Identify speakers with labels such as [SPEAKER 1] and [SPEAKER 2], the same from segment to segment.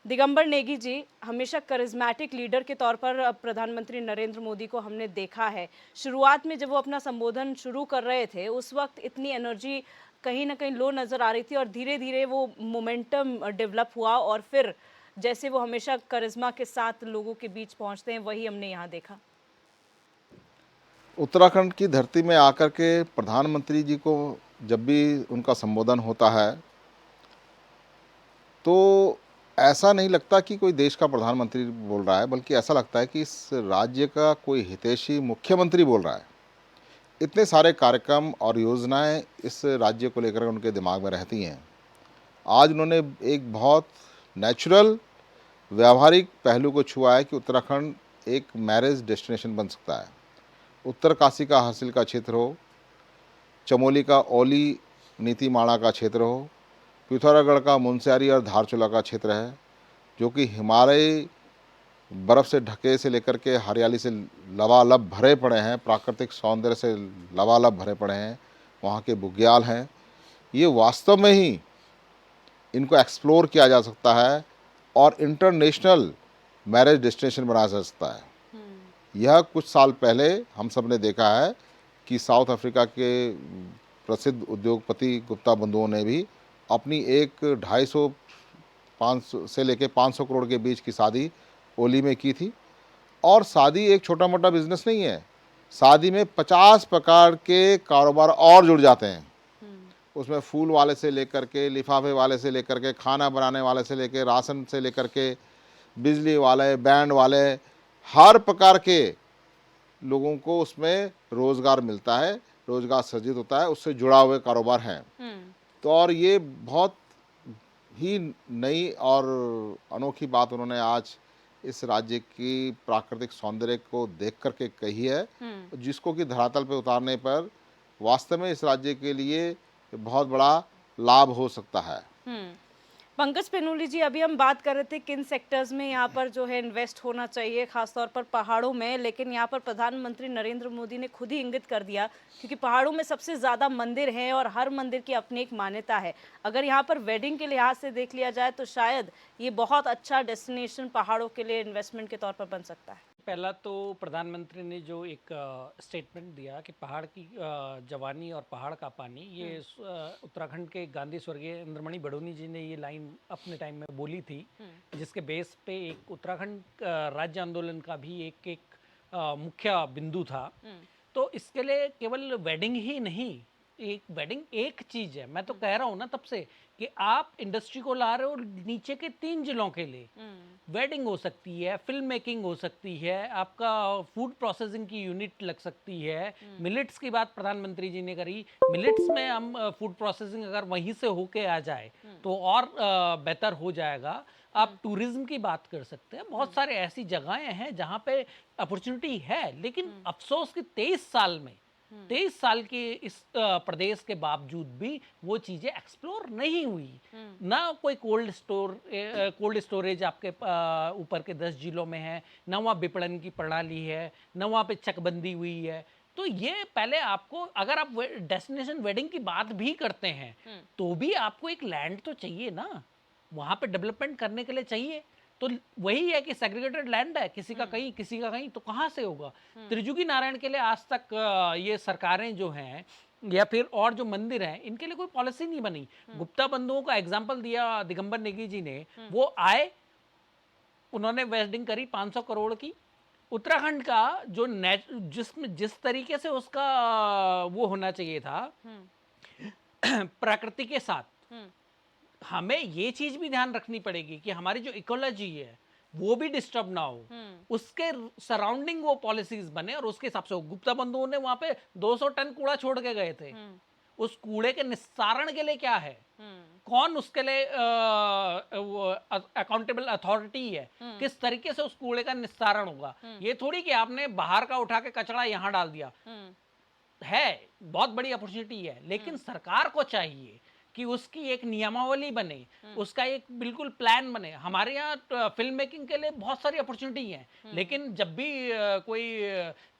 [SPEAKER 1] दिगंबर नेगी जी हमेशा charismatic leader के तौर पर प्रधानमंत्री नरेंद्र मोदी को हमने देखा है। शुरुआत में जब वो अपना संबोधन शुरू कर रहे थे, उस वक्त इतनी एनर्जी कहीं न कहीं लो नज़र आ रही थी और धीरे-धीरे वो मोमेंटम डेवलप हुआ और फिर जैसे वो हमेशा करिश्मा के साथ लोगों के बीच पहुँचते हैं, वही हमने यहाँ देखा।
[SPEAKER 2] उत्तराखंड की धरती में आकर के प्रधानमंत्री जी को जब भी उनका संबोधन होता है तो ऐसा नहीं लगता कि कोई देश का प्रधानमंत्री बोल रहा है, बल्कि ऐसा लगता है कि इस राज्य का कोई हितैषी मुख्यमंत्री बोल रहा है। इतने सारे कार्यक्रम और योजनाएं इस राज्य को लेकर उनके दिमाग में रहती हैं। आज उन्होंने एक बहुत नेचुरल व्यावहारिक पहलू को छुआ है कि उत्तराखंड एक मैरिज डेस्टिनेशन बन सकता है। उत्तरकाशी का हासिल का क्षेत्र हो, चमोली का ओली नीतीमाणा का क्षेत्र हो, पिथौरागढ़ का मुनस्यारी और धारचूला का क्षेत्र है, जो कि हिमालय बर्फ़ से ढके से लेकर के हरियाली से लबालब भरे पड़े हैं, प्राकृतिक सौंदर्य से लबालब भरे पड़े हैं, वहाँ के बुग्याल हैं। ये वास्तव में ही इनको एक्सप्लोर किया जा सकता है और इंटरनेशनल मैरिज डेस्टिनेशन बनाया जा सकता है। यह कुछ साल पहले हम सब ने देखा है कि साउथ अफ्रीका के प्रसिद्ध उद्योगपति गुप्ता बंधुओं ने भी अपनी एक 250 500 से लेके 500 करोड़ के बीच की शादी ओली में की थी। और शादी एक छोटा मोटा बिजनेस नहीं है, शादी में 50 प्रकार के कारोबार और जुड़ जाते हैं। उसमें फूल वाले से लेकर के, लिफाफे वाले से लेकर के, खाना बनाने वाले से लेकर, राशन से लेकर के, बिजली वाले, बैंड वाले, हर प्रकार के लोगों को उसमें रोज़गार मिलता है, रोज़गार सृजित होता है, उससे जुड़ा हुए कारोबार हैं। तो और ये बहुत ही नई और अनोखी बात उन्होंने आज इस राज्य की प्राकृतिक सौंदर्य को देख कर के कही है, जिसको कि धरातल पे उतारने पर वास्तव में इस राज्य के लिए बहुत बड़ा लाभ हो सकता है।
[SPEAKER 1] पंकज पेनुली जी, अभी हम बात कर रहे थे किन सेक्टर्स में यहाँ पर जो है इन्वेस्ट होना चाहिए, खासतौर पर पहाड़ों में, लेकिन यहाँ पर प्रधानमंत्री नरेंद्र मोदी ने खुद ही इंगित कर दिया, क्योंकि पहाड़ों में सबसे ज़्यादा मंदिर हैं और हर मंदिर की अपनी एक मान्यता है। अगर यहाँ पर वेडिंग के लिहाज से देख लिया जाए तो शायद ये बहुत अच्छा डेस्टिनेशन पहाड़ों के लिए इन्वेस्टमेंट के तौर पर बन सकता है।
[SPEAKER 3] पहला तो प्रधानमंत्री ने जो एक स्टेटमेंट दिया कि पहाड़ की जवानी और पहाड़ का पानी, ये उत्तराखंड के गांधी स्वर्गीय इंद्रमणि बडोनी जी ने ये लाइन अपने टाइम में बोली थी, जिसके बेस पे एक उत्तराखंड राज्य आंदोलन का भी एक मुख्य बिंदु था। तो इसके लिए केवल वेडिंग ही नहीं, एक वेडिंग एक चीज है। मैं तो कह रहा हूँ ना तब से कि आप इंडस्ट्री को ला रहे हो नीचे के 3 जिलों के लिए। वेडिंग हो सकती है, फिल्म मेकिंग हो सकती है, आपका फूड प्रोसेसिंग की यूनिट लग सकती है। मिलेट्स की बात प्रधानमंत्री जी ने करी, मिलेट्स में हम फूड प्रोसेसिंग अगर वहीं से होके आ जाए तो और बेहतर हो जाएगा। आप टूरिज्म की बात कर सकते हैं, बहुत सारे ऐसी जगहें हैं जहाँ पे अपॉर्चुनिटी है, लेकिन अफसोस कि 23 साल के इस प्रदेश के बावजूद भी वो चीज़ें एक्सप्लोर नहीं हुई। ना कोई कोल्ड स्टोरेज आपके ऊपर के 10 जिलों में है, ना वहाँ विपणन की प्रणाली है, ना वहाँ पे चकबंदी हुई है। तो ये पहले आपको, अगर आप डेस्टिनेशन वेडिंग की बात भी करते हैं तो भी आपको एक लैंड तो चाहिए ना, वहाँ पे डेवलपमेंट करने के लिए चाहिए। तो वही है कि सेग्रीगेटेड लैंड है, किसी का कहीं किसी का कहीं, तो कहाँ से होगा। त्रिजुगी नारायण के लिए आज तक ये सरकारें जो हैं या फिर और जो मंदिर हैं, इनके लिए कोई पॉलिसी नहीं बनी। गुप्ता बंधुओं का एग्जाम्पल दिया दिगंबर नेगी जी ने, वो आए, उन्होंने वेस्टिंग करी 500 करोड़ की। उत्तराखंड का जो जिसमें जिस तरीके से उसका वो होना चाहिए था प्रकृति के साथ, हमें ये चीज भी ध्यान रखनी पड़ेगी कि हमारी जो इकोलॉजी है वो भी डिस्टर्ब ना हो, उसके सराउंडिंग वो पॉलिसीज बने और उसके हिसाब से। गुप्ता बंधुओं ने वहां पे 200 टन कूड़ा छोड़ के गए थे, उस कूड़े के निस्तारण के लिए क्या है, कौन उसके लिए अकाउंटेबल अथॉरिटी है, किस तरीके से उस कूड़े का निस्तारण होगा। ये थोड़ी कि आपने बाहर का उठा के कचरा यहां डाल दिया। है बहुत बड़ी अपॉर्चुनिटी है, लेकिन सरकार को चाहिए कि उसकी एक नियमावली बने, उसका एक बिल्कुल प्लान बने। हमारे यहाँ फिल्म मेकिंग के लिए बहुत सारी अपॉर्चुनिटी है, लेकिन जब भी कोई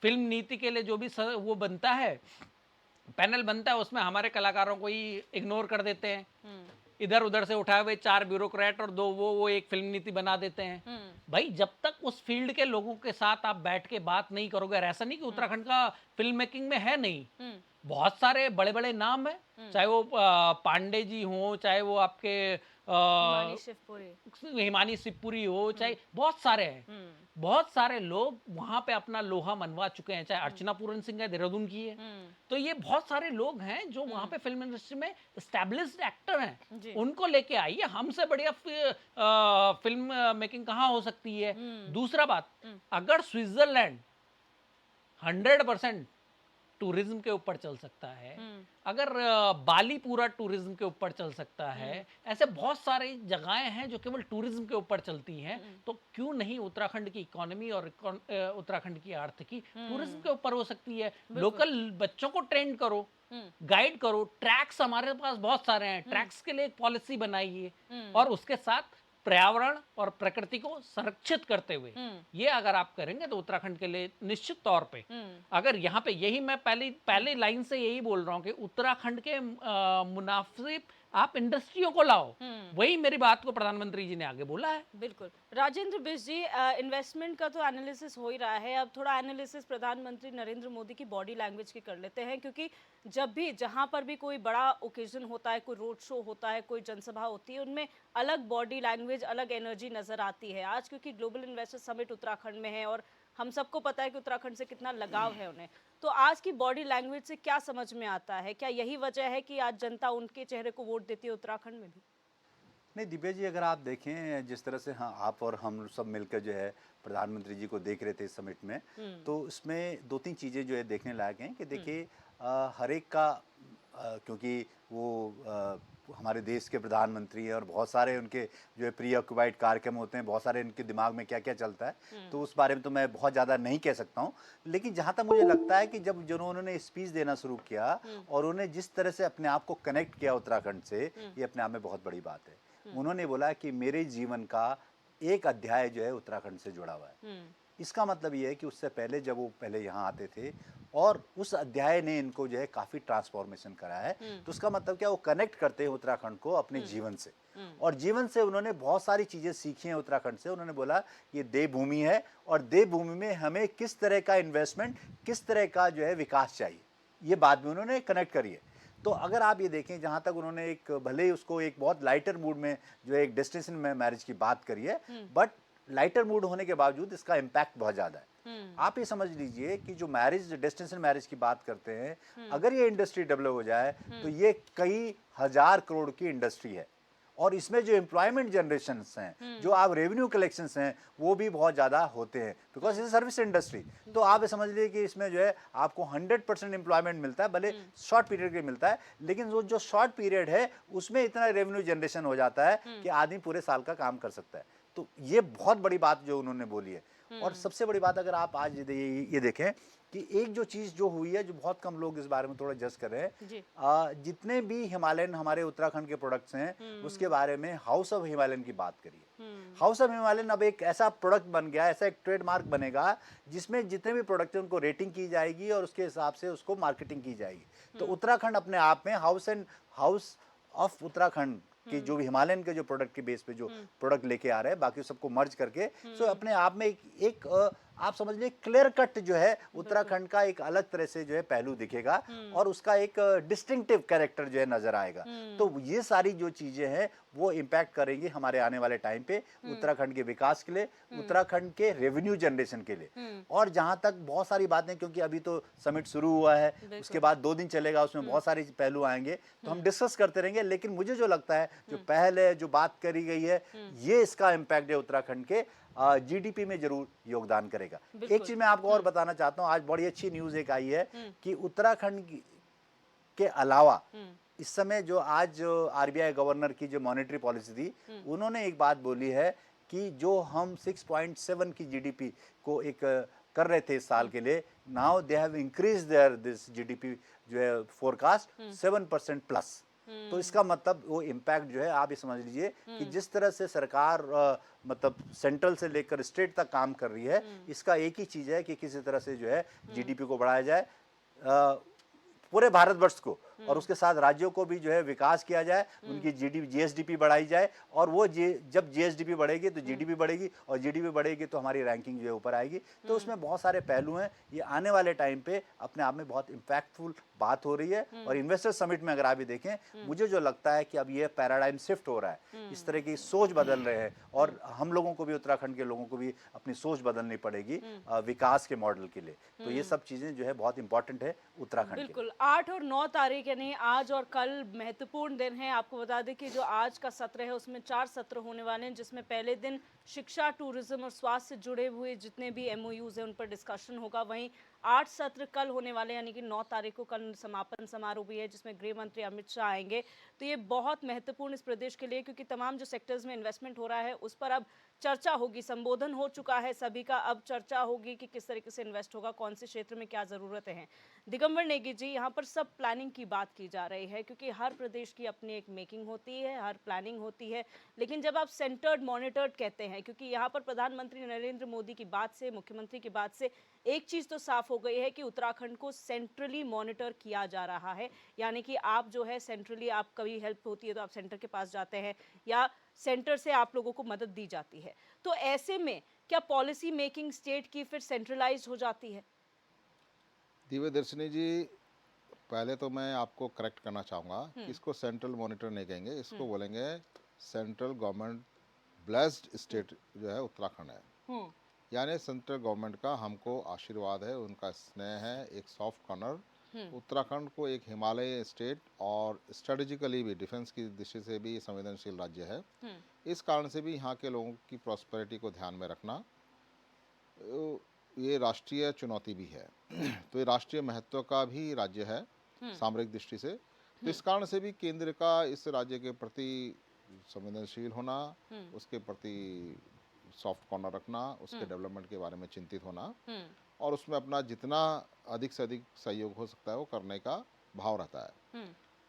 [SPEAKER 3] फिल्म नीति के लिए जो भी वो बनता है, पैनल बनता है, उसमें हमारे कलाकारों को ही इग्नोर कर देते हैं। इधर उधर से उठाए हुए 4 ब्यूरोक्रेट और 2 वो एक फिल्म नीति बना देते हैं। भाई जब तक उस फील्ड के लोगों के साथ आप बैठ के बात नहीं करोगे, और ऐसा नहीं कि उत्तराखंड का फिल्म मेकिंग में है नहीं, बहुत सारे बड़े बड़े नाम हैं, चाहे वो पांडे जी हो, चाहे वो आपके
[SPEAKER 1] हिमानी शिवपुरी।
[SPEAKER 3] हिमानी शिवपुरी हो, चाहे बहुत सारे हैं, बहुत सारे लोग वहां पे अपना लोहा मनवा चुके हैं, चाहे अर्चना पूरन सिंह है, देहरादून की है। तो ये बहुत सारे लोग हैं जो वहां पे फिल्म इंडस्ट्री में एस्टैब्लिश्ड एक्टर हैं, उनको लेके आइए। हमसे बढ़िया फिल्म मेकिंग कहाँ हो सकती है। दूसरा बात, अगर स्विट्जरलैंड 100% टूरिज्म के ऊपर चल सकता है, अगर बाली पूरा टूरिज्म के ऊपर चल सकता है, ऐसे बहुत सारी जगहें हैं जो केवल टूरिज्म के ऊपर चलती हैं, तो क्यों नहीं उत्तराखंड की इकोनॉमी और उत्तराखंड की आर्थिकी टूरिज्म के ऊपर हो सकती है। लोकल बच्चों को ट्रेन करो, गाइड करो, ट्रैक्स हमारे पास बहुत सारे हैं, ट्रैक्स के लिए एक पॉलिसी बनाइए, और उसके साथ पर्यावरण और प्रकृति को संरक्षित करते हुए ये अगर आप करेंगे तो उत्तराखंड के लिए निश्चित तौर पे, अगर यहाँ पे यही मैं पहली लाइन से यही बोल रहा हूँ कि उत्तराखंड के मुनासिब आप इंडस्ट्रियों को लाओ, वही मेरी बात को प्रधानमंत्री जी ने आगे बोला है।
[SPEAKER 1] बिल्कुल। राजेंद्र बिष्ट जी, इन्वेस्टमेंट का तो एनालिसिस हो ही रहा है, अब थोड़ा एनालिसिस प्रधानमंत्री नरेंद्र मोदी की बॉडी लैंग्वेज की कर लेते हैं, क्योंकि जब भी जहां पर भी कोई बड़ा ओकेजन होता है, कोई रोड शो होता है, कोई जनसभा होती है, उनमें अलग बॉडी लैंग्वेज, अलग एनर्जी नजर आती है। आज क्योंकि ग्लोबल इन्वेस्टर समिट उत्तराखंड में है और हम सबको पता है कि उत्तराखंड से कितना लगाव है उन्हें, तो आज की बॉडी लैंग्वेज से क्या समझ में आता है? क्या यही वजह है कि आज जनता उनके चेहरे को वोट देती है उत्तराखंड में भी?
[SPEAKER 4] नहीं दिव्या जी, अगर आप देखें जिस तरह से, हाँ, आप और हम सब मिलकर जो है प्रधानमंत्री जी को देख रहे थे इस समिट में, तो इसमें दो तीन चीज़ें जो है देखने लायक हैं कि देखिए हर एक का क्योंकि वो हमारे देश के प्रधानमंत्री हैं और बहुत सारे उनके जो है प्री ऑक्युपाइड कार्यक्रम होते हैं, बहुत सारे उनके दिमाग में क्या क्या चलता है, तो उस बारे में तो मैं बहुत ज़्यादा नहीं कह सकता हूँ। लेकिन जहाँ तक मुझे लगता है कि जब उन्होंने स्पीच देना शुरू किया और उन्हें जिस तरह से अपने आप को कनेक्ट किया उत्तराखंड से, ये अपने आप में बहुत बड़ी बात है। उन्होंने बोला कि मेरे जीवन का एक अध्याय जो है उत्तराखंड से जुड़ा हुआ है। इसका मतलब ये है कि उससे पहले जब वो पहले यहाँ आते थे और उस अध्याय ने इनको जो है काफ़ी ट्रांसफॉर्मेशन करा है, तो उसका मतलब क्या, वो कनेक्ट करते हैं उत्तराखंड को अपने जीवन से, और जीवन से उन्होंने बहुत सारी चीज़ें सीखी हैं उत्तराखंड से। उन्होंने बोला ये देवभूमि है और देवभूमि में हमें किस तरह का इन्वेस्टमेंट, किस तरह का जो है विकास चाहिए, ये बात भी उन्होंने कनेक्ट करी है। तो अगर आप ये देखें, जहाँ तक उन्होंने एक भले ही उसको एक बहुत लाइटर मूड में जो है एक डेस्टिनेशन में मैरिज की बात करी है, बट लाइटर मूड होने के बावजूद इसका इम्पैक्ट बहुत ज़्यादा है। आप ये समझ लीजिए कि जो मैरिज, डेस्टिनेशन मैरिज की बात करते हैं, अगर ये इंडस्ट्री डेवलप हो जाए तो ये कई हजार करोड़ की इंडस्ट्री है, और इसमें जो एम्प्लॉयमेंट जनरेशन्स हैं, जो आप रेवेन्यू कलेक्शंस हैं, वो भी बहुत ज़्यादा होते हैं, बिकॉज इज सर्विस इंडस्ट्री। तो आप ये समझ लीजिए कि इसमें जो है आपको 100% एम्प्लॉयमेंट मिलता है, भले शॉर्ट पीरियड के मिलता है, लेकिन वो जो शॉर्ट पीरियड है उसमें इतना रेवेन्यू जनरेशन हो जाता है कि आदमी पूरे साल का काम कर सकता है। तो ये बहुत बड़ी बात जो उन्होंने बोली है। और सबसे बड़ी बात अगर आप आज ये देखें कि एक जो चीज़ जो हुई है, जो बहुत कम लोग इस बारे में थोड़ा जज कर रहे हैं, जितने भी हिमालयन हमारे उत्तराखंड के प्रोडक्ट्स हैं, उसके बारे में हाउस ऑफ हिमालयन की बात करिए। हाउस ऑफ हिमालयन अब एक ऐसा प्रोडक्ट बन गया, ऐसा एक ट्रेडमार्क बनेगा जिसमें जितने भी प्रोडक्ट हैं उनको रेटिंग की जाएगी और उसके हिसाब से उसको मार्केटिंग की जाएगी। तो उत्तराखंड अपने आप में हाउस ऑफ उत्तराखंड कि जो भी हिमालयन के जो प्रोडक्ट के बेस पे जो प्रोडक्ट लेके आ रहे हैं, बाकी सबको मर्ज करके, सो अपने आप में एक आप समझ लीजिए क्लियर कट जो है उत्तराखंड का एक अलग तरह से जो है पहलू दिखेगा और उसका एक डिस्टिंक्टिव कैरेक्टर जो है नजर आएगा। तो ये सारी जो चीजें हैं वो इम्पैक्ट करेंगे हमारे आने वाले टाइम पे उत्तराखंड के विकास के लिए, उत्तराखंड के रेवेन्यू जनरेशन के लिए। और जहां तक बहुत सारी बातें, क्योंकि अभी तो समिट शुरू हुआ है, उसके बाद 2 दिन चलेगा, उसमें बहुत सारे पहलू आएंगे, तो हम डिस्कस करते रहेंगे। लेकिन मुझे जो लगता है, जो पहले जो बात करी गई है, ये इसका इम्पैक्ट है उत्तराखंड के जीडीपी में जरूर योगदान करेगा। एक चीज मैं आपको और बताना चाहता हूँ, आज बड़ी अच्छी न्यूज एक आई है कि उत्तराखंड के अलावा इस समय जो आज आरबीआई गवर्नर की जो मॉनेटरी पॉलिसी थी, उन्होंने एक बात बोली है कि जो हम 6.7 की जीडीपी को एक कर रहे थे इस साल के लिए, now they have increase their this GDP जो है फोरकास्ट 7% प्लस। तो इसका मतलब वो इम्पैक्ट जो है आप ये समझ लीजिए कि जिस तरह से सरकार मतलब सेंट्रल से लेकर स्टेट तक काम कर रही है, इसका एक ही चीज़ है कि किसी तरह से जो है जीडीपी को बढ़ाया जाए, पूरे भारतवर्ष को और उसके साथ राज्यों को भी जो है विकास किया जाए, उनकी जीएसडीपी बढ़ाई जाए, और वो जब जीएसडीपी बढ़ेगी तो जीडीपी बढ़ेगी, और जीडीपी बढ़ेगी तो हमारी रैंकिंग जो है ऊपर आएगी। तो उसमें बहुत सारे पहलू हैं। ये आने वाले टाइम पे अपने आप में बहुत इम्पैक्टफुल बात हो रही है। और इन्वेस्टर समिट में अगर आप भी देखें, मुझे जो लगता है कि अब ये पैराडाइम शिफ्ट हो रहा है, इस तरह की सोच बदल रहे हैं, और हम लोगों को भी, उत्तराखंड के लोगों को भी अपनी सोच बदलनी पड़ेगी विकास के मॉडल के लिए। तो ये सब चीजें जो है बहुत इंपॉर्टेंट है उत्तराखंड के लिए।
[SPEAKER 1] बिल्कुल 8 और 9 तारीख यानी आज और कल महत्वपूर्ण दिन है। आपको बता दें कि जो आज का सत्र है उसमें 4 सत्र होने वाले हैं, जिसमें पहले दिन शिक्षा, टूरिज्म और स्वास्थ्य से जुड़े हुए जितने भी एमओयूज हैं उन पर डिस्कशन होगा। वहीं 8 सत्र कल होने वाले यानी कि 9 तारीख को कल समापन समारोह भी है, जिसमें गृह मंत्री अमित शाह आएंगे। तो ये बहुत महत्वपूर्ण इस प्रदेश के लिए, क्योंकि तमाम जो सेक्टर्स में इन्वेस्टमेंट हो रहा है उस पर अब चर्चा होगी। संबोधन हो चुका है सभी का, अब चर्चा होगी कि किस तरीके से इन्वेस्ट होगा, कौन से क्षेत्र में क्या ज़रूरतें हैं। दिगंबर नेगी जी, यहाँ पर सब प्लानिंग की बात की जा रही है, क्योंकि हर प्रदेश की अपनी एक मेकिंग होती है, हर प्लानिंग होती है। लेकिन जब आप सेंटर्ड मॉनिटर्ड कहते हैं, क्योंकि यहाँ पर प्रधानमंत्री नरेंद्र मोदी की बात से, मुख्यमंत्री की बात से एक चीज़ तो साफ हो गई है कि उत्तराखंड को सेंट्रली मॉनिटर किया जा रहा है। यानी कि आप जो है सेंट्रली, आप कभी हेल्प होती है तो आप सेंटर के पास जाते हैं, या सेंटर से आप लोगों को मदद दी जाती है। तो ऐसे में क्या पॉलिसी मेकिंग स्टेट की फिर सेंट्रलाइज हो जाती है?
[SPEAKER 2] दिव्य दर्शनी जी, पहले तो मैं आपको करेक्ट करना चाहूँगा कि इसको सेंट्रल मॉनिटर नहीं कहेंगे, इसको बोलेंगे सेंट्रल गवर्नमेंट ब्लेस्ड स्टेट जो है उत्तराखंड है। यानी सेंट्रल गवर्नमेंट का हमको आशीर्वाद है, उनका स्नेह है, एक सॉफ्ट कॉर्नर। उत्तराखंड को एक हिमालय स्टेट और स्ट्रेटेजिकली भी, डिफेंस की दृष्टि से भी संवेदनशील राज्य है। इस कारण से भी यहाँ के लोगों की प्रॉस्पेरिटी को ध्यान में रखना ये राष्ट्रीय चुनौती भी है। तो ये राष्ट्रीय महत्व का भी राज्य है सामरिक दृष्टि से। तो इस कारण से भी केंद्र का इस राज्य के प्रति संवेदनशील होना, उसके प्रति सॉफ्ट कॉर्नर रखना, उसके डेवलपमेंट के बारे में चिंतित होना, और उसमें अपना जितना अधिक से अधिक सहयोग हो सकता है वो करने का भाव रहता है।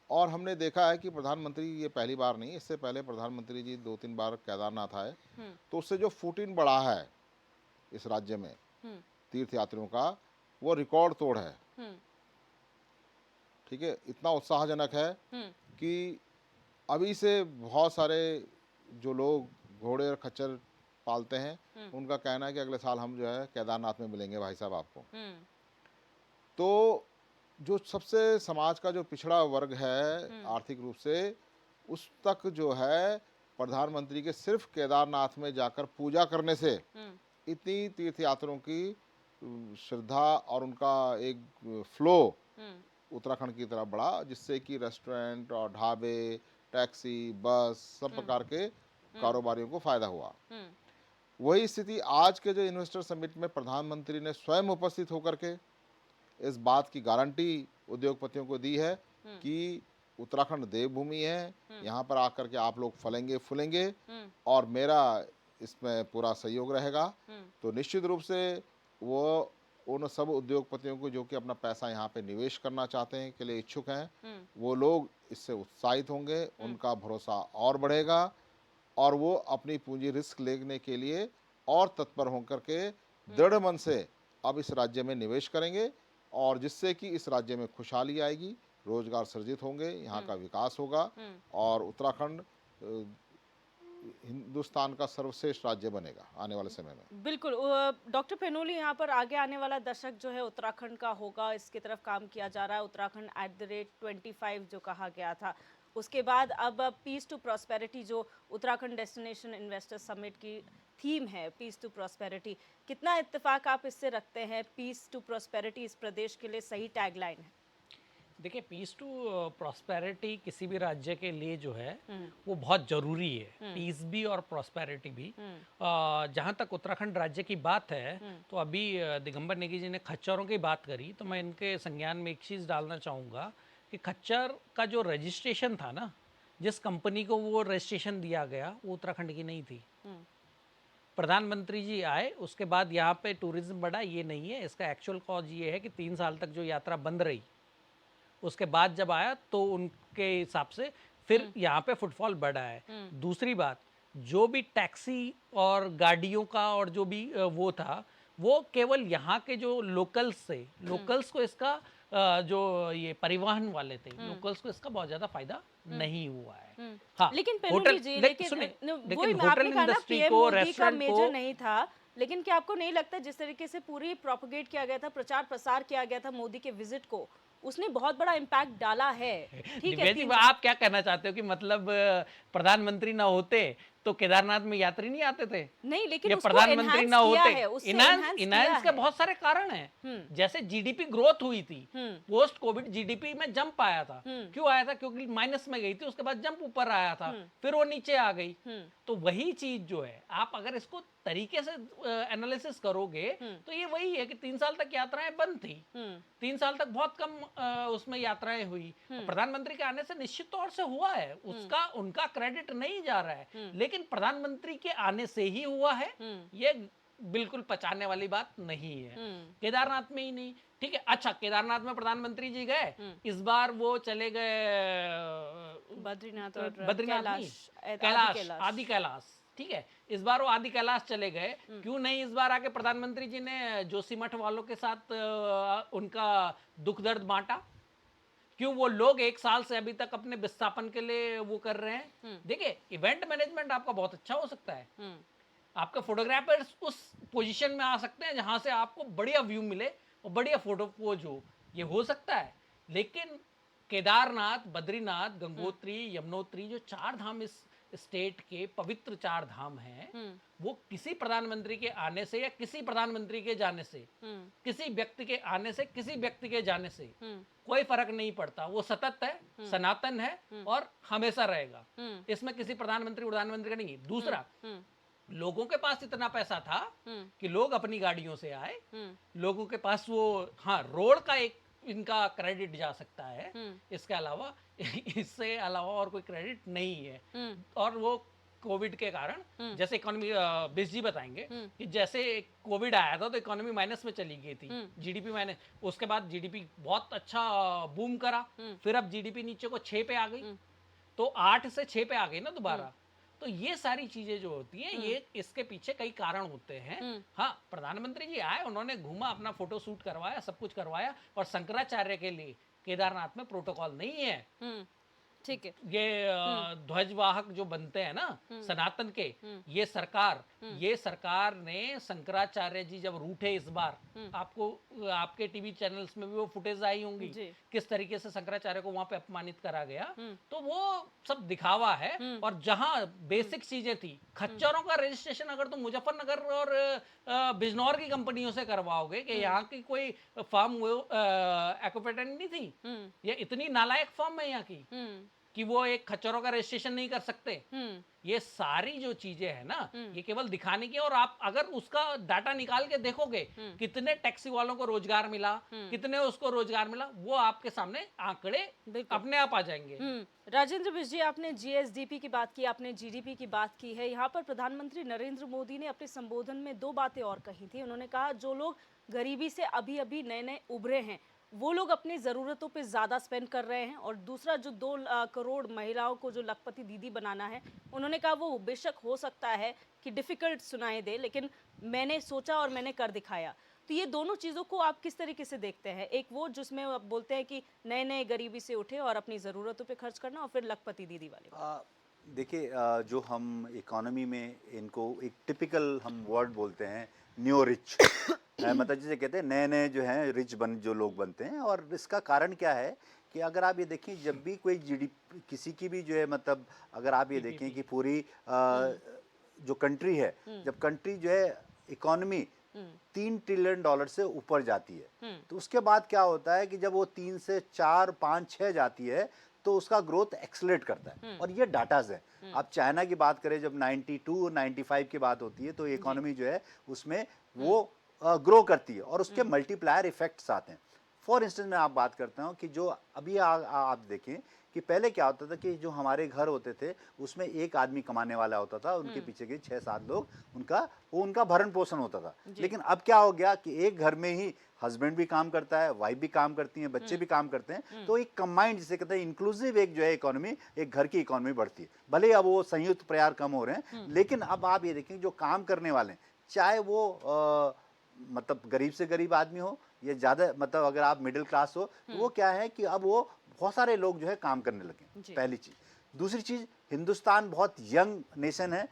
[SPEAKER 2] और हमने देखा है कि प्रधानमंत्री, ये पहली बार नहीं, इससे पहले प्रधानमंत्री जी 2-3 बार केदारनाथ आए, तो उससे जो फुटिंग बढ़ा है इस राज्य में तीर्थ यात्रियों का, वो रिकॉर्ड तोड़ है। ठीक है, इतना उत्साहजनक है कि अभी से बहुत सारे जो लोग घोड़े और खच्चर पालते हैं, उनका कहना है कि अगले साल हम जो है केदारनाथ में मिलेंगे भाई साहब आपको। तो जो सबसे समाज का जो पिछड़ा वर्ग है आर्थिक रूप से, उस तक जो है प्रधानमंत्री के सिर्फ केदारनाथ में जाकर पूजा करने से इतनी तीर्थ यात्रियों की श्रद्धा और उनका एक फ्लो उत्तराखंड की तरफ बढ़ा, जिससे कि रेस्टोरेंट और ढाबे, टैक्सी, बस, सब प्रकार के कारोबारियों को फायदा हुआ। वही स्थिति आज के जो इन्वेस्टर समिट में प्रधानमंत्री ने स्वयं उपस्थित होकर के इस बात की गारंटी उद्योगपतियों को दी है कि उत्तराखंड देवभूमि है, यहाँ पर आकर के आप लोग फलेंगे फूलेंगे, और मेरा इसमें पूरा सहयोग रहेगा। तो निश्चित रूप से वो उन सब उद्योगपतियों को जो कि अपना पैसा यहाँ पे निवेश करना चाहते हैं, के लिए इच्छुक हैं, वो लोग इससे उत्साहित होंगे, उनका भरोसा और बढ़ेगा, और वो अपनी पूंजी रिस्क लेने के लिए और तत्पर होकर के दृढ़ मन से अब इस राज्य में निवेश करेंगे, और जिससे कि इस राज्य में खुशहाली आएगी, रोजगार सृजित होंगे, यहाँ का विकास होगा, और उत्तराखंड हिंदुस्तान का सर्वश्रेष्ठ राज्य बनेगा आने वाले समय में।
[SPEAKER 1] बिल्कुल डॉक्टर फेनोली, यहाँ पर आगे आने वाला दशक जो है उत्तराखंड का होगा, इसकी तरफ काम किया जा रहा है। उत्तराखंड @25 जो कहा गया था, उसके बाद अब पीस टू प्रॉस्पेरिटी जो उत्तराखंड डेस्टिनेशन इन्वेस्टर समिट की थीम है, पीस टू प्रॉस्पेरिटी, कितना इत्तेफाक आप इससे रखते हैं? पीस टू प्रॉस्पेरिटी इस प्रदेश के लिए सही टैगलाइन है?
[SPEAKER 3] देखिए, पीस टू प्रॉस्पेरिटी किसी भी राज्य के लिए जो है वो बहुत ज़रूरी है, पीस भी और प्रॉस्पेरिटी भी। जहाँ तक उत्तराखंड राज्य की बात है, तो अभी दिगंबर नेगी जी ने खच्चरों की बात करी, तो मैं इनके संज्ञान में एक चीज़ डालना चाहूँगा कि खच्चर का जो रजिस्ट्रेशन था ना, जिस कंपनी को वो रजिस्ट्रेशन दिया गया, वो उत्तराखंड की नहीं थी। प्रधानमंत्री जी आए, उसके बाद यहाँ पे टूरिज्म बढ़ा, ये नहीं है। इसका एक्चुअल कॉज ये है कि 3 साल तक जो यात्रा बंद रही, उसके बाद जब आया तो उनके हिसाब से फिर यहाँ पे फुटफॉल बढ़ा है। दूसरी बात, जो भी टैक्सी और गाड़ियों का और जो भी वो था, वो केवल यहाँ के जो लोकल्स को इसका जो ये परिवहन वाले थे लोकल्स को इसका बहुत ज्यादा फायदा नहीं हुआ है। हाँ,
[SPEAKER 1] लेकिन
[SPEAKER 3] होटल
[SPEAKER 1] पेनुली जी, लेकिन
[SPEAKER 3] सुने,
[SPEAKER 1] वही
[SPEAKER 3] लेकिन
[SPEAKER 1] आपने
[SPEAKER 3] होटल
[SPEAKER 1] कहा ना
[SPEAKER 3] इंडस्ट्री
[SPEAKER 1] पीएम
[SPEAKER 3] को,
[SPEAKER 1] मोदी का
[SPEAKER 3] रेस्टोरेंट
[SPEAKER 1] मेजर
[SPEAKER 3] को,
[SPEAKER 1] नहीं था, लेकिन क्या आपको नहीं लगता जिस तरीके से पूरी प्रोपगेट किया गया था, प्रचार प्रसार किया गया था मोदी के विजिट को, उसने बहुत बड़ा इम्पैक्ट डाला है। ठीक है,
[SPEAKER 3] दिव्या जी आप क्या कहना चाहते हो कि मतलब प्रधानमंत्री ना होते तो केदारनाथ में यात्री नहीं आते थे,
[SPEAKER 1] नहीं, लेकिन
[SPEAKER 3] या
[SPEAKER 1] उसको
[SPEAKER 3] प्रधानमंत्री
[SPEAKER 1] enhance
[SPEAKER 3] ना
[SPEAKER 1] किया
[SPEAKER 3] होते?
[SPEAKER 1] है, उससे
[SPEAKER 3] इनहांस
[SPEAKER 1] enhance किया
[SPEAKER 3] इनहांस के
[SPEAKER 1] है।
[SPEAKER 3] बहुत सारे कारण हैं। जैसे जीडीपी ग्रोथ हुई थी, पोस्ट कोविड जीडीपी में जंप आया था। क्यों आया था? क्योंकि माइनस में गई थी, उसके बाद जंप ऊपर आया था, फिर वो नीचे आ गई। तो वही चीज जो है, आप अगर इसको तरीके से एनालिसिस करोगे तो ये वही है कि 3 साल तक यात्राएं बंद थी, 3 साल तक बहुत कम उसमें यात्राएं हुई। प्रधानमंत्री के आने से निश्चित तौर से हुआ है, उसका उनका क्रेडिट नहीं जा रहा है, लेकिन प्रधानमंत्री के आने से ही हुआ है, ये बिल्कुल पचाने वाली बात नहीं है। केदारनाथ में ही नहीं, ठीक है, अच्छा केदारनाथ में प्रधानमंत्री जी गए, इस बार वो चले गए
[SPEAKER 1] बद्रीनाथ और
[SPEAKER 3] बद्रीनाथ नहीं, कैलाश, आदि कैलाश, ठीक है, इस बार वो आदि कैलाश चले गए। क्यों नहीं इस बार आके प्रधानमंत्री जी ने जोशीमठ वालों के साथ उनका दुख दर्द बांटा? क्यों वो लोग 1 साल से अभी तक अपने विस्थापन के लिए वो कर रहे हैं? देखिए, इवेंट मैनेजमेंट आपका बहुत अच्छा हो सकता है, आपके फोटोग्राफर्स उस पोजीशन में आ सकते हैं जहां से आपको बढ़िया व्यू मिले और बढ़िया फोटो पोज हो, ये हो सकता है। लेकिन केदारनाथ, बद्रीनाथ, गंगोत्री, यमुनोत्री, जो 4 धाम इस स्टेट के पवित्र 4 धाम हैं, वो किसी प्रधानमंत्री के आने से या किसी प्रधानमंत्री के जाने से, किसी व्यक्ति के आने से, किसी व्यक्ति के जाने से कोई फर्क नहीं पड़ता। वो सतत है, सनातन है और हमेशा रहेगा। इसमें किसी प्रधानमंत्री का नहीं है। दूसरा, लोगों के पास इतना पैसा था कि लोग अपनी गाड़ियों से आए, लोगों के पास वो, हाँ, रोड का एक इनका क्रेडिट जा सकता है, इसके अलावा इससे अलावा और कोई क्रेडिट नहीं है। और वो कोविड के कारण, जैसे इकोनॉमी बिस जी बताएंगे कि जैसे कोविड आया था तो इकोनॉमी माइनस में चली गई थी, जीडीपी माइनस, उसके बाद जीडीपी बहुत अच्छा बूम करा, फिर अब जीडीपी नीचे को 6 पे आ गई, तो 8 से 6 पे आ गई ना दोबारा। तो ये सारी चीजें जो होती हैं, ये इसके पीछे कई कारण होते हैं। हाँ, प्रधानमंत्री जी आए, उन्होंने घूमा, अपना फोटो शूट करवाया, सब कुछ करवाया, और शंकराचार्य के लिए केदारनाथ में प्रोटोकॉल नहीं है।
[SPEAKER 1] ठीक है,
[SPEAKER 3] ये ध्वजवाहक जो बनते हैं ना सनातन के, ये सरकार ने, शंकराचार्य जी जब रूठे इस बार, आपको आपके टीवी चैनल्स में भी वो फुटेज आई होंगी किस तरीके से शंकराचार्य को वहां पे अपमानित करा गया, तो वो सब दिखावा है। और जहां बेसिक चीजें थी, खच्चरों का रजिस्ट्रेशन अगर तुम मुजफ्फरनगर और बिजनौर की कंपनियों से करवाओगे, कि यहाँ की कोई फर्म एक्विपेटेंट नहीं थी, ये इतनी नालायक फर्म है यहाँ की कि वो एक खच्चरों का रजिस्ट्रेशन नहीं कर सकते। ये सारी जो चीजें हैं ना, ये केवल दिखाने की, और आप अगर उसका डाटा निकाल के देखोगे कितने टैक्सी वालों को रोजगार मिला, कितने उसको रोजगार मिला, वो आपके सामने आंकड़े अपने आप आ जाएंगे।
[SPEAKER 1] राजेंद्र बिष्ट जी, आपने जीएसडीपी की बात की, आपने जीडीपी की बात की है। यहाँ पर प्रधानमंत्री नरेंद्र मोदी ने अपने संबोधन में 2 बातें और कही थी। उन्होंने कहा जो लोग गरीबी से अभी अभी नए नए उभरे हैं, वो लोग अपनी ज़रूरतों पे ज़्यादा स्पेंड कर रहे हैं, और दूसरा जो 2 करोड़ महिलाओं को जो लखपति दीदी बनाना है, उन्होंने कहा वो बेशक हो सकता है कि डिफ़िकल्ट सुनाई दे, लेकिन मैंने सोचा और मैंने कर दिखाया। तो ये दोनों चीज़ों को आप किस तरीके से देखते हैं? एक वो जिसमें आप बोलते हैं कि नए नए गरीबी से उठे और अपनी ज़रूरतों पे खर्च करना, और फिर लखपति दीदी वाले।
[SPEAKER 4] देखिए, जो हम इकोनॉमी में इनको एक टिपिकल हम वर्ड बोलते हैं, न्यू रिच मतलब जिसे कहते हैं नए नए जो हैं रिच जो लोग बनते हैं। और इसका कारण क्या है कि अगर आप ये देखें, जब भी कोई जीडीपी किसी की भी जो है, मतलब अगर आप ये देखें कि पूरी जो कंट्री है, जब कंट्री जो है इकोनॉमी 3 ट्रिलियन डॉलर से ऊपर जाती है, तो उसके बाद क्या होता है कि जब वो 3 से 4, 5, 6 जाती है, तो उसका ग्रोथ एक्सेलरेट करता है। और ये डाटाज है। आप चाइना की बात करें, जब 92 95 की बात होती है, तो इकोनॉमी जो है उसमें वो ग्रो करती है, और उसके मल्टीप्लायर इफेक्ट्स आते हैं। फॉर इंस्टेंस मैं आप बात करता हूँ कि जो अभी आप देखें कि पहले क्या होता था कि जो हमारे घर होते थे, उसमें एक आदमी कमाने वाला होता था, उनके पीछे के 6-7 लोग, उनका भरण पोषण होता था। लेकिन अब क्या हो गया कि एक घर में ही हस्बैंड भी काम करता है, वाइफ भी काम करती है, बच्चे भी काम करते हैं, तो एक कंबाइंड, जिसे कहते हैं इंक्लूसिव, एक जो है इकोनॉमी, एक घर की इकोनॉमी बढ़ती है। भले अब वो संयुक्त प्रयास कम हो रहे हैं, लेकिन अब आप ये देखें जो काम करने वाले हैं, चाहे वो मतलब गरीब से गरीब आदमी हो ये ज़्यादा मतलब अगर आप मिडिल क्लास हो तो वो क्या है कि अब वो बहुत सारे लोग जो है काम करने लगे,
[SPEAKER 1] जी।
[SPEAKER 4] पहली चीज़। दूसरी चीज़, हिंदुस्तान बहुत यंग नेशन है,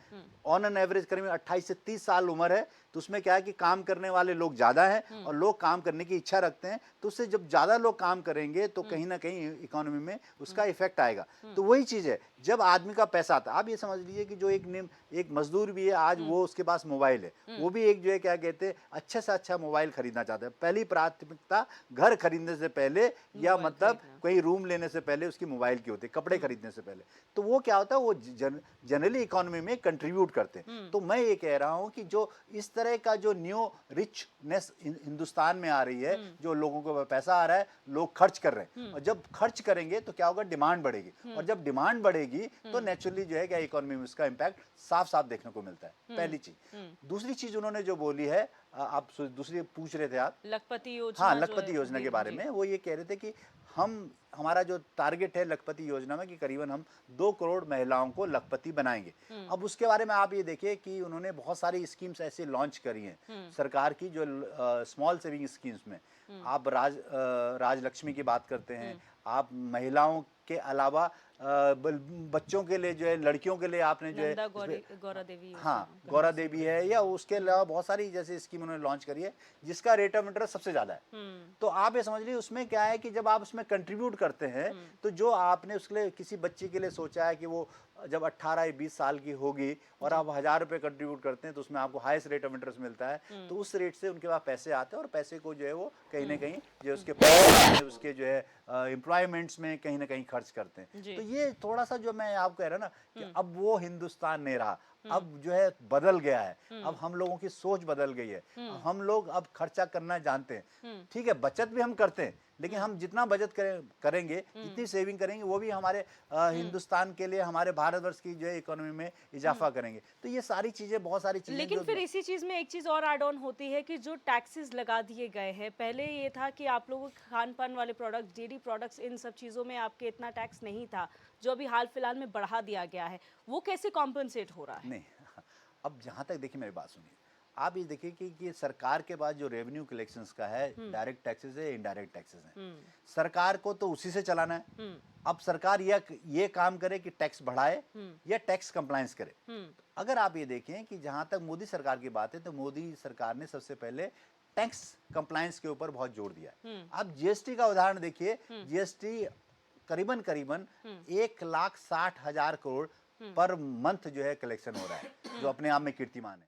[SPEAKER 4] ऑन एन एवरेज करीब 28 से 30 साल उम्र है, तो उसमें क्या है कि काम करने वाले लोग ज़्यादा हैं और लोग काम करने की इच्छा रखते हैं, तो उससे जब ज़्यादा लोग काम करेंगे तो कहीं ना कहीं इकोनॉमी में उसका इफेक्ट आएगा। तो वही चीज़ है, जब आदमी का पैसा आता है, आप ये समझ लीजिए कि जो एक मजदूर भी है आज, वो उसके पास मोबाइल है, वो भी एक जो है क्या कहते हैं अच्छे से अच्छा मोबाइल खरीदना चाहता है। पहली प्राथमिकता घर खरीदने से पहले या
[SPEAKER 1] मोबाइल
[SPEAKER 4] मतलब
[SPEAKER 1] खरीदना।
[SPEAKER 4] कोई रूम लेने से पहले उसकी मोबाइल की होती है, कपड़े खरीदने से पहले। तो वो क्या होता है, वो जनरली इकोनॉमी में कंट्रीब्यूट करते हैं। तो मैं ये कह रहा हूँ कि जो इस तरह का जो न्यू रिचनेस हिंदुस्तान में आ रही है, जो लोगों को पैसा आ रहा है, लोग खर्च कर रहे हैं, और जब खर्च करेंगे तो क्या होगा, डिमांड बढ़ेगी, और जब डिमांड बढ़ेगी तो नेचुरली जो है क्या इकोनॉमी में उसका इम्पैक्ट साफ साफ देखने को मिलता है, पहली चीज। दूसरी चीज उन्होंने जो बोली है, आप दूसरी पूछ रहे थे आप,
[SPEAKER 1] लखपति योजना
[SPEAKER 4] हाँ,
[SPEAKER 1] जो
[SPEAKER 4] लखपति
[SPEAKER 1] है,
[SPEAKER 4] योजना के बारे
[SPEAKER 1] जी।
[SPEAKER 4] में वो ये कह रहे थे कि हमारा जो टारगेट है लखपति योजना में कि करीबन हम 2 करोड़ महिलाओं को लखपति बनाएंगे। अब उसके बारे में आप ये देखिए कि उन्होंने बहुत सारी स्कीम्स ऐसे लॉन्च करी हैं सरकार की, जो स्मॉल सेविंग स्कीम्स में आप राजलक्ष्मी की बात करते हैं, आप महिलाओं के अलावा बच्चों के लिए जो है, लड़कियों के लिए आपने जो है
[SPEAKER 1] नंदा गौरा देवी योजना,
[SPEAKER 4] हाँ, गौरा देवी है, या उसके अलावा बहुत सारी जैसे स्कीम उन्होंने लॉन्च करी है जिसका रेट ऑफ इंटरेस्ट सबसे ज़्यादा है। तो आप ये समझ लीजिए उसमें क्या है कि जब आप उसमें कंट्रीब्यूट करते हैं तो जो आपने उसके लिए किसी बच्चे के लिए सोचा है कि वो जब 18 या 20 साल की होगी और आप 1000 रुपये कंट्रीब्यूट करते हैं तो उसमें आपको हाईएस्ट रेट ऑफ इंटरेस्ट मिलता है, तो उस रेट से उनके पास पैसे आते हैं और पैसे को जो है वो कहीं ना कहीं जो उसके जो है एम्प्लॉयमेंट्स में कहीं ना कहीं खर्च करते हैं।
[SPEAKER 1] जी।
[SPEAKER 4] तो ये थोड़ा सा जो मैं आपको कह रहा ना कि अब वो हिंदुस्तान नहीं रहा, अब जो है बदल गया है, अब हम लोगों की सोच बदल गई है, हम लोग अब खर्चा करना जानते हैं। ठीक है, बचत भी हम करते हैं, लेकिन हम जितना बचत करेंगे, जितनी सेविंग करेंगे, वो भी हमारे हिंदुस्तान के लिए, हमारे भारतवर्ष की जो है इकोनॉमी में इजाफा करेंगे। तो ये सारी चीजें, बहुत सारी चीजें,
[SPEAKER 1] लेकिन फिर इसी चीज में एक चीज और ऐड ऑन होती है कि जो टैक्सेस लगा दिए गए हैं, पहले ये था कि आप लोगों के खान पान वाले प्रोडक्ट्स, डेयरी प्रोडक्ट्स, इन सब चीज़ों में आपके इतना टैक्स नहीं था, जो अभी हाल फिलहाल में बढ़ा दिया गया है, वो कैसे कॉम्पनसेट हो रहा है?
[SPEAKER 4] नहीं, अब जहाँ तक देखिए, मेरी बात सुनिए, आप ये देखिए कि सरकार के पास जो रेवेन्यू कलेक्शंस का है, डायरेक्ट टैक्सेस है, इनडायरेक्ट टैक्सेस है, सरकार को तो उसी से चलाना है। अब सरकार ये काम करे कि टैक्स बढ़ाए या टैक्स कंप्लायंस करे। अगर आप ये देखें कि जहां तक मोदी सरकार की बात है, तो मोदी सरकार ने सबसे पहले टैक्स कंप्लायंस के ऊपर बहुत जोर दिया। आप जीएसटी का उदाहरण देखिए, जीएसटी करीबन 1,60,000 करोड़ पर मंथ जो है कलेक्शन हो रहा है, जो अपने आप में कीर्तिमान है।